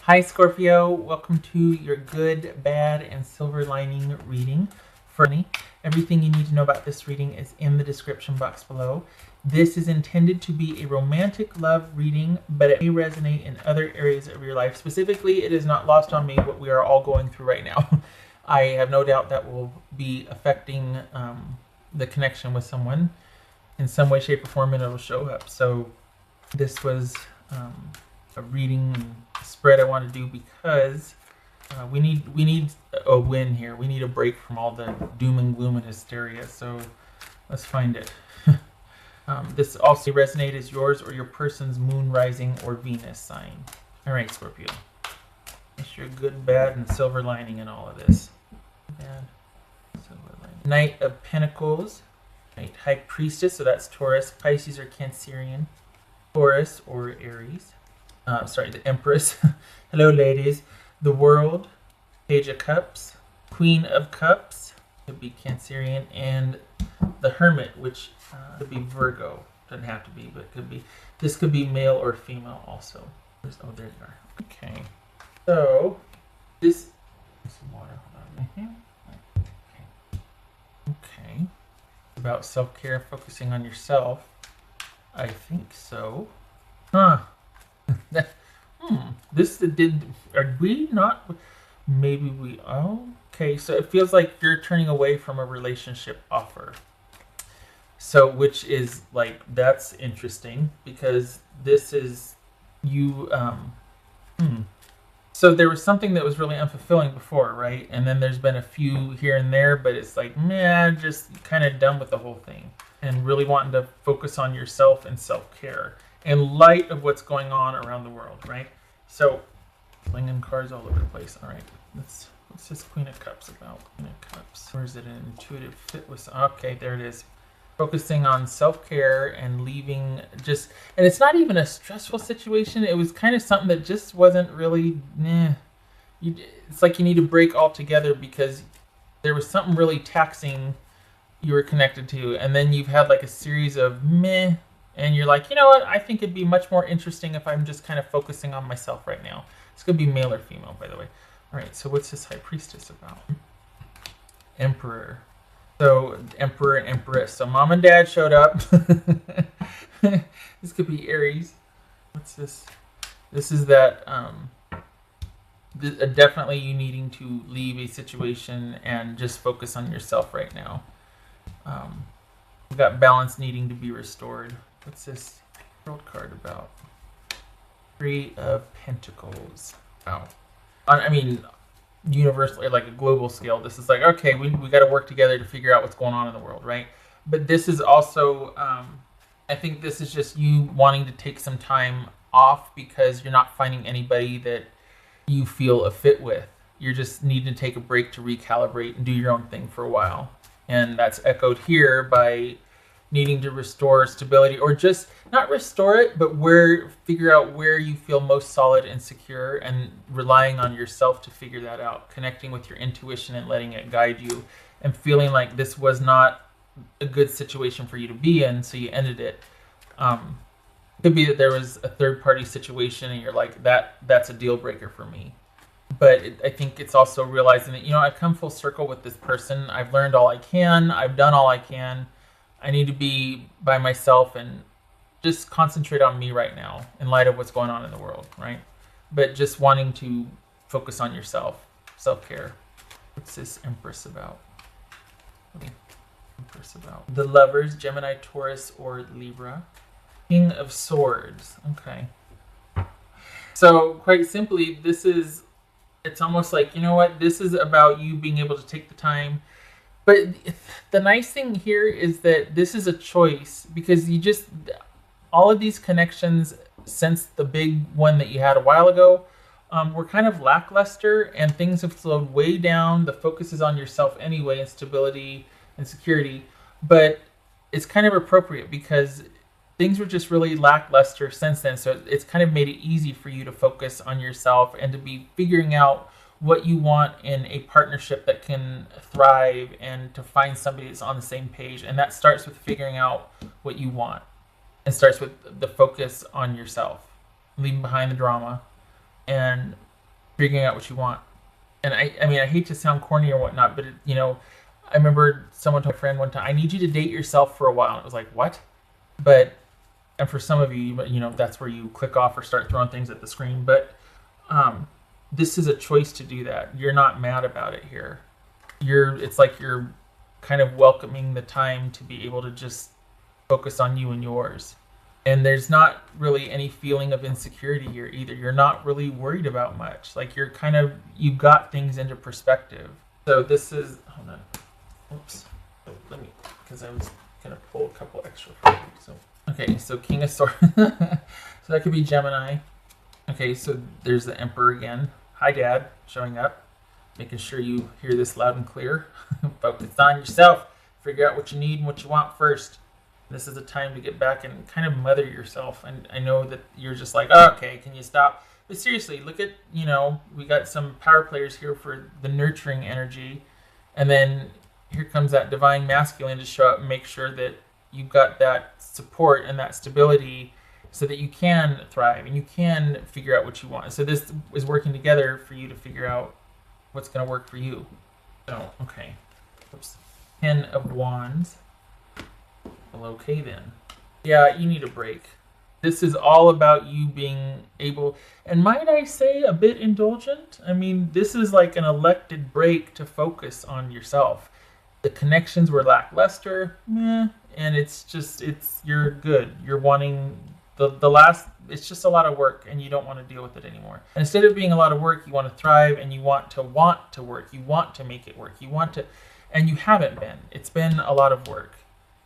Hi Scorpio, welcome to your good, bad, and silver lining reading. For me, everything you need to know about this reading is in the description box below. This is intended to be a romantic love reading, but it may resonate in other areas of your life. Specifically, it is not lost on me what we are all going through right now. I have no doubt that will be affecting the connection with someone in some way, shape, or form, and it will show up. So this was a reading spread I want to do because we need a win here. We need a break from all the doom and gloom and hysteria. So let's find it. This also resonate as yours or your person's moon, rising, or Venus sign. All right, Scorpio. It's your good, bad, and silver lining in all of this. Bad, silver lining. Knight of Pentacles. Right, High Priestess, so that's Taurus, Pisces, or Cancerian. Taurus or Aries. The Empress. Hello, ladies. The World. Page of Cups. Queen of Cups. Could be Cancerian. And the Hermit, which could be Virgo. Doesn't have to be, but it could be. This could be male or female also. Oh, there you are. Okay. So, this. Some water. Hold on. Okay. About self-care, focusing on yourself. I think so. Huh. Are we not? Maybe we. Oh, okay. So it feels like you're turning away from a relationship offer. So, which is like, that's interesting because this is you. So there was something that was really unfulfilling before, right? And then there's been a few here and there, but it's like, man, just kind of done with the whole thing and really wanting to focus on yourself and self-care in light of what's going on around the world, right? So, flinging cards all over the place. All right, what's this Queen of Cups about? Queen of Cups. Or is it an intuitive fit with? Okay, there it is. Focusing on self-care and leaving and it's not even a stressful situation. It was kind of something that just wasn't really, it's like you need to break altogether because there was something really taxing you were connected to. And then you've had like a series of meh. And you're like, you know what? I think it'd be much more interesting if I'm just kind of focusing on myself right now. It's going to be male or female, by the way. All right, so what's this High Priestess about? Emperor. So, Emperor and Empress. So, Mom and Dad showed up. This could be Aries. What's this? This is that definitely you needing to leave a situation and just focus on yourself right now. We've got balance needing to be restored. What's this world card about? Three of Pentacles. Wow. I mean, universally, like a global scale, this is like, okay, we got to work together to figure out what's going on in the world, right? But this is also, I think this is just you wanting to take some time off because you're not finding anybody that you feel a fit with. You're just needing to take a break to recalibrate and do your own thing for a while. And that's echoed here by needing to restore stability, or just not restore it, but figure out where you feel most solid and secure, and relying on yourself to figure that out, connecting with your intuition and letting it guide you, and feeling like this was not a good situation for you to be in, so you ended it. Could be that there was a third-party situation and you're like, that's a deal breaker for me. But I think it's also realizing that, I've come full circle with this person. I've learned all I can. I've done all I can. I need to be by myself and just concentrate on me right now in light of what's going on in the world, right? But just wanting to focus on yourself, self-care. What's this Empress about? Empress about? The Lovers, Gemini, Taurus, or Libra. King of Swords. Okay. So quite simply, it's almost like, you know what? This is about you being able to take the time. But the nice thing here is that this is a choice because all of these connections since the big one that you had a while ago were kind of lackluster and things have slowed way down. The focus is on yourself anyway and stability and security. But it's kind of appropriate because things were just really lackluster since then. So it's kind of made it easy for you to focus on yourself and to be figuring out what you want in a partnership that can thrive and to find somebody that's on the same page. And that starts with figuring out what you want. It starts with the focus on yourself, leaving behind the drama and figuring out what you want. And I mean, I hate to sound corny or whatnot, but you know, I remember someone told a friend one time, "I need you to date yourself for a while." And it was like, what? But and for some of you, you know, that's where you click off or start throwing things at the screen. But this is a choice to do that. You're not mad about it here. It's like you're kind of welcoming the time to be able to just focus on you and yours. And there's not really any feeling of insecurity here either. You're not really worried about much. Like you got things into perspective. So this is, hold on. Oops. Let me, because I was going to pull a couple extra for you. So, okay, so King of Swords. So that could be Gemini. Okay, so there's the Emperor again. Hi, Dad, showing up. Making sure you hear this loud and clear. Focus on yourself. Figure out what you need and what you want first. This is a time to get back and kind of mother yourself. And I know that you're just like, oh, okay, can you stop? But seriously, look at, you know, we got some power players here for the nurturing energy. And then here comes that divine masculine to show up and make sure that you've got that support and that stability so that you can thrive and you can figure out what you want. So this is working together for you to figure out what's going to work for you. So, okay. Oops. 10 of Wands. Well, okay then. Yeah, you need a break. This is all about you being able, and might I say, a bit indulgent. I mean, this is like an elected break to focus on yourself. The connections were lackluster, and you're good. You're wanting the last, it's just a lot of work, and you don't want to deal with it anymore. And instead of being a lot of work, you want to thrive, and you want to work. You want to make it work. You want to, and you haven't been. It's been a lot of work.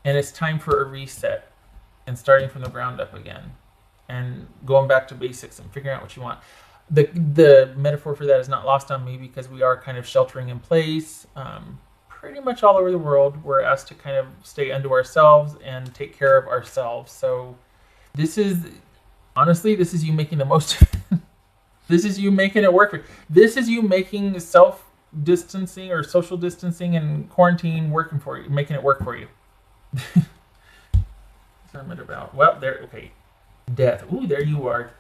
And it's time for a reset and starting from the ground up again and going back to basics and figuring out what you want. The metaphor for that is not lost on me because we are kind of sheltering in place. Pretty much all over the world, we're asked to kind of stay unto ourselves and take care of ourselves. So this is you making the most of it. This is you making it work for you. This is you making self-distancing or social distancing and quarantine working for you, making it work for you. What's about? Well, there. Okay, death. Ooh, there you are.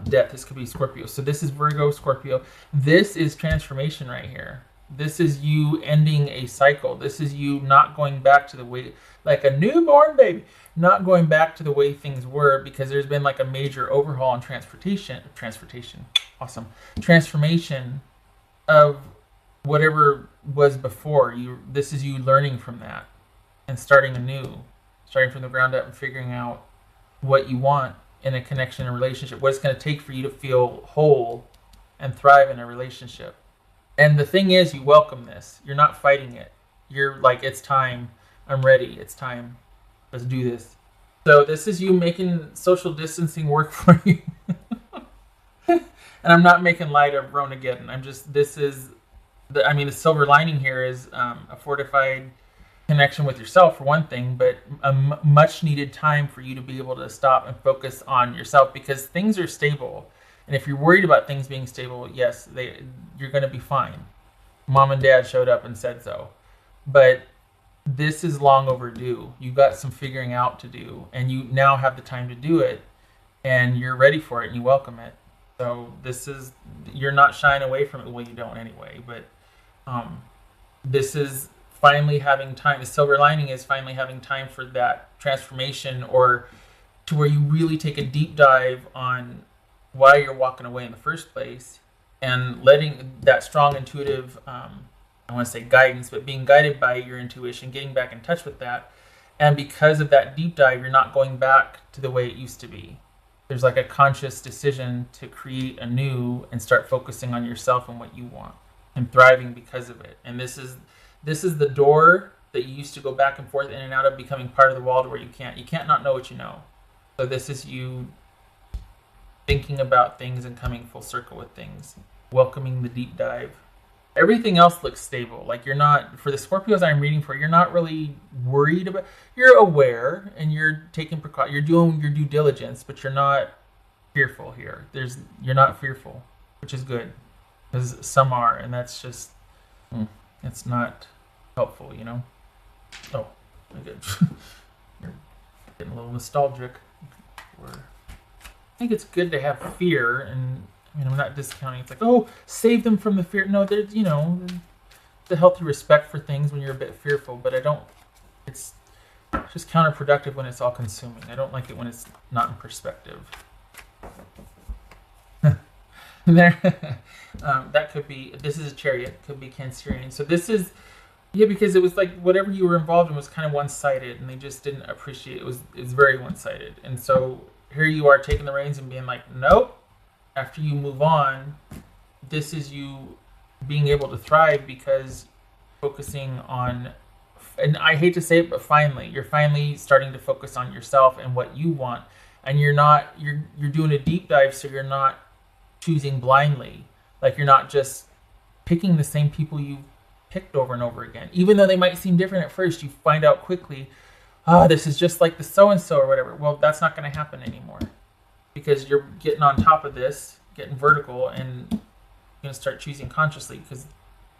Death. This could be Scorpio. So this is Virgo, Scorpio. This is transformation right here. This is you ending a cycle. This is you not going back to the way, like a newborn baby, not going back to the way things were because there's been like a major overhaul in transportation. Awesome. Transformation of whatever was before. This is you learning from that. And starting anew, starting from the ground up and figuring out what you want in a connection and relationship, what it's going to take for you to feel whole and thrive in a relationship. And the thing is, you welcome this. You're not fighting it. You're like, it's time. I'm ready. It's time. Let's do this. So this is you making social distancing work for you. And I'm not making light of Ronageddon. The silver lining here is a fortified connection with yourself for one thing, but a much needed time for you to be able to stop and focus on yourself because things are stable. And if you're worried about things being stable, yes, you're going to be fine. Mom and Dad showed up and said so. But this is long overdue. You've got some figuring out to do, and you now have the time to do it, and you're ready for it, and you welcome it. So you're not shying away from it. Well, you don't anyway, but this is finally having time. The silver lining is finally having time for that transformation, or to where you really take a deep dive on why you're walking away in the first place and letting that strong intuitive, I want to say guidance, but being guided by your intuition, getting back in touch with that. And because of that deep dive, you're not going back to the way it used to be. There's like a conscious decision to create anew and start focusing on yourself and what you want and thriving because of it. And this is the door that you used to go back and forth in and out of, becoming part of the wall to where you can't not know what you know. So this is you thinking about things and coming full circle with things, welcoming the deep dive. Everything else looks stable. Like you're not, for the Scorpios I'm reading for, you're not really worried about, you're aware and you're taking precaution, you're doing your due diligence, but you're not fearful here. You're not fearful, which is good, because some are, and that's just, it's not helpful, you know? Oh, okay. You're getting a little nostalgic. I think it's good to have fear, and I mean, I'm not discounting. It's like, oh, save them from the fear. No, there's, you know, the healthy respect for things when you're a bit fearful, but I don't, it's just counterproductive when it's all consuming. I don't like it when it's not in perspective. There, that could be, this is a Chariot, could be Cancerian. So this is, yeah, because it was like whatever you were involved in was kind of one-sided, and they just didn't appreciate it. It was very one-sided. And so here you are taking the reins and being like, nope. After you move on, this is you being able to thrive because focusing on, and I hate to say it, but you're finally starting to focus on yourself and what you want, and you're doing a deep dive, so you're not choosing blindly. Like, you're not just picking the same people you picked over and over again, even though they might seem different at first. You find out quickly, this is just like the so-and-so or whatever. Well, that's not going to happen anymore, because you're getting on top of this, getting vertical, and you're going to start choosing consciously because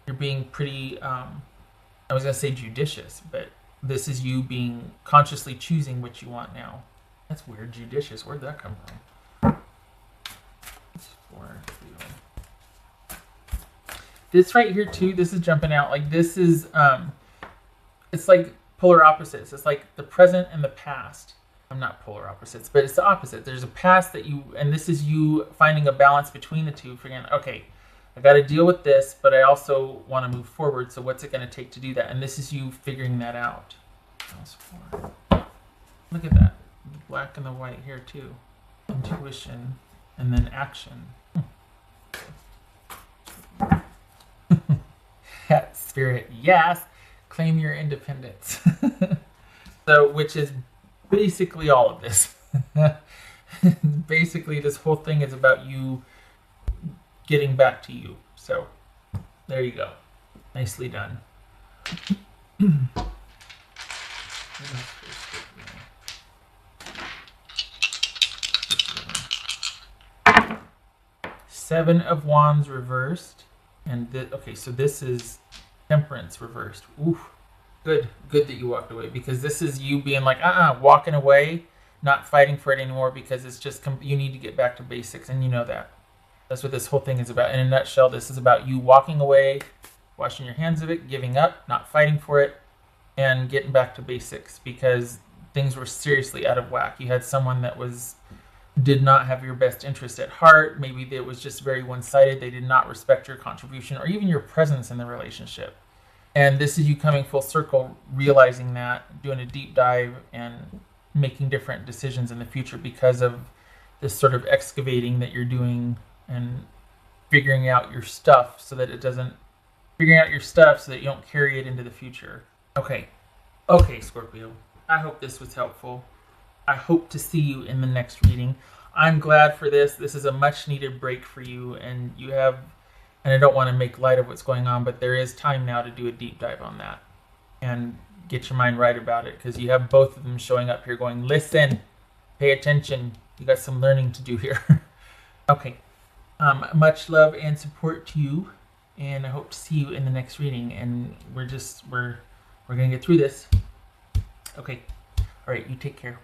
you're being pretty, I was going to say judicious, but this is you being consciously choosing what you want now. That's weird, judicious. Where'd that come from? This right here too, this is jumping out. Like, this is, it's like polar opposites. It's like the present and the past. I'm not polar opposites, but it's the opposite. There's a past that you, and this is you finding a balance between the two, figuring, okay, I got to deal with this, but I also want to move forward. So what's it going to take to do that? And this is you figuring that out. Look at that. The black and the white here too. Intuition and then action. Spirit, yes. Claim your independence. So, which is basically all of this. Basically, this whole thing is about you getting back to you. So, there you go. Nicely done. Seven of Wands reversed. And okay, so this is Temperance reversed. Ooh, good that you walked away, because this is you being like, walking away, not fighting for it anymore, because it's just, you need to get back to basics, and you know that. That's what this whole thing is about. In a nutshell, this is about you walking away, washing your hands of it, giving up, not fighting for it, and getting back to basics, because things were seriously out of whack. You had someone that did not have your best interest at heart. Maybe it was just very one-sided. They did not respect your contribution or even your presence in the relationship. And this is you coming full circle, realizing that, doing a deep dive, and making different decisions in the future because of this sort of excavating that you're doing and figuring out your stuff so that you don't carry it into the future. Okay, Scorpio. I hope this was helpful. I hope to see you in the next reading. I'm glad for this. This is a much needed break for you, and and I don't want to make light of what's going on, but there is time now to do a deep dive on that and get your mind right about it, because you have both of them showing up here going, listen, pay attention. You got some learning to do here. Okay. Much love and support to you, and I hope to see you in the next reading. And we're going to get through this. Okay. All right. You take care.